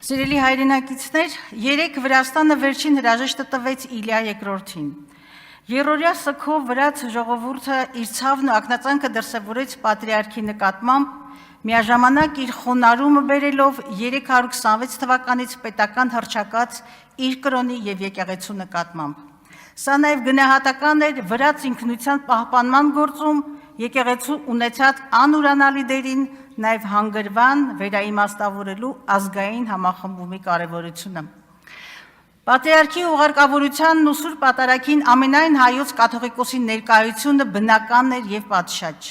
Սիրելի հայրենակիցներ, երեկ Վրաստանը վերջին հրաժեշտը տվեց Իլյա II-ին։ Երրորդյա սգով վրաց ժողովուրդը իր ցավն ու ակնածանքը դրսևորեց պատրիարքի նկատմամբ, միաժամանակ իր խոնարհումը բերելով 326 թվականից պետական հռչակած իր կրոնի եւ եկեղեցու նկատմամբ։ Սա նաեւ գնահատական էր վրաց ինքնության պահպանման գործում եկեղեցու ունեցած անուրանալի դերին, նաև հանգրվան վերաիմաստավորելու ազգային համախմբումի կարևորությունը։ Պատրիարքի ուղարկավորությանն ու Սուրբ Պատարագին ամենայն հայոց կաթողիկոսի ներկայությունը բնական էր եւ պատշաճ,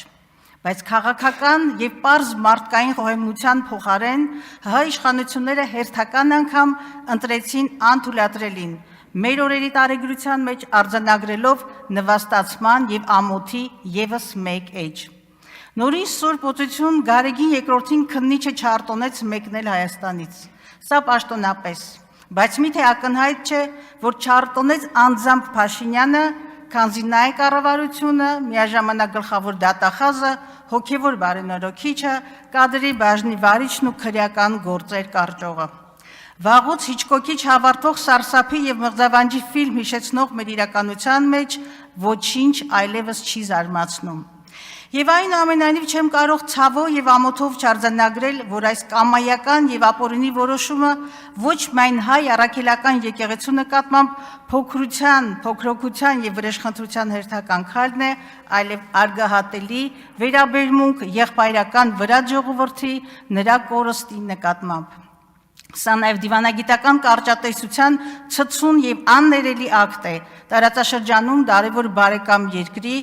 բայց քաղաքական եւ պարզ մարդկային խոհեմության փոխարեն հայ իշխանությունները հերթական անգամ ընտրեցին անթույլատրելին, մեր օրերի տարեգրության մեջ արձանագրելով նվաստացման եւ ամոթի եւս մեկ էջ։ Նորին Սուրբ Օծություն Գարեգին II-ին քննիչը չարտոնեց մեկնել Հայաստանից, սա պաշտոնապես, բայց միթե ակնհայտ չէ, որ չարտոնեց անձամբ Փաշինյանը, քանզի նա է կառավարությունը, միաժամանակ գլխավոր դատախազը, հոգևոր բարենորոքիչը, կադրի բաժնի վարիչն ու քրեական գործեր կարճողը։ Վաղուց Հիչկոկի չհավարտվող սարսափի եւ մղձավանջի ֆիլմ հիշեցնող մեր իրականության մեջ ոչինչ այլևս չի զարմացնում։ Եվ այնուամենայնիվ չեմ կարող ցավով եւ ամոթով չարձանագրել, որ այս կամայական եւ ապօրինի որոշումը ոչ միայն հայ առաքելական եկեղեցու նկատմամբ փոքրության, փոքրոքության եւ վրեժխնդրության հերթական քայլն է, այլև արգահատելի վերաբերմունք եղբայրական վրա ժողովրդի նրա կորստի նկատմամբ։ Սա նաև դիվանագիտական կարճատեսության ցցուն եւ աններելի ակտ է տարածաշրջանում դարևոր բարեկամ երկրի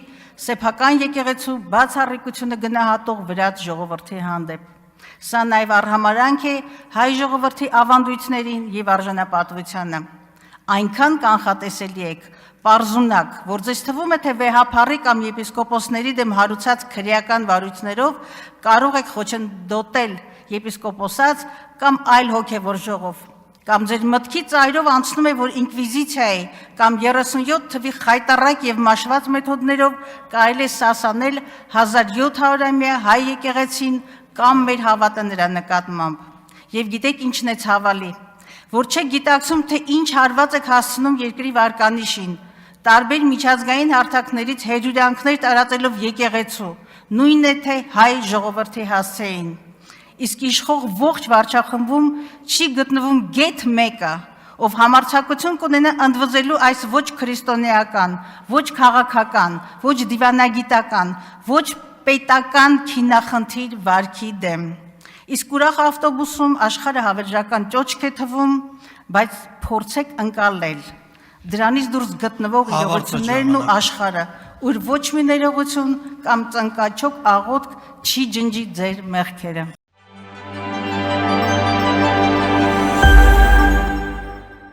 սեփական եկեղեցու բացառիկությունը գնահատող վրաց ժողովրդի հանդեպ։ Սա նաև արհամարանք է հայ ժողովրդի ավանդույթներին եւ արժանապատվությանը։ Այնքան կանխատեսելի եք, պարզունակ, որ ձեզ թվում է, թե վեհափառի կամ եպիսկոպոսների դեմ հարուցած քրեական վարույթներով կարող եք խոչընդոտել եպիսկոպոսած կամ այլ հոգևոր ժողով, կամ ձեր մտքի ծայրով անցնում է, որ ինկվիզիցիայի կամ 37 թվի խայտառակ եւ մաշված մեթոդներով կարելի է սասանել 1700-ամյա հայ եկեղեցին կամ մեր հավատը նրա նկատմամբ։ Եվ գիտեք ինչն է ցավալի, որ չեք գիտակցում, թե ինչ հարված եք հասցնում երկրի վարկանիշին, տարբեր միջազգային հարթակներից հերյուրանքներ տարածելով եկեղեցու, նույնն է թե հայ ժողովրդի հասցեին։ Իսկ իշխող ողջ վարչախմբում չի գտնվում գեթ մեկը, ով համարձակություն կունենա ընդվզելու այս ոչ քրիստոնեական, ոչ քաղաքական, ոչ դիվանագիտական, ոչ պետական քինախնդիր վարքի դեմ։ Իսկ ուրախ ավտոբուսում աշխարհը հավերժական ճոճք է թվում, բայց փորձեք ընկալել դրանից դուրս գտնվող իրողություններն ու աշխարհը, ուր ոչ մի ներողություն կամ ծնկաչոք աղոթք չի ջնջի ձեր մեղքերը։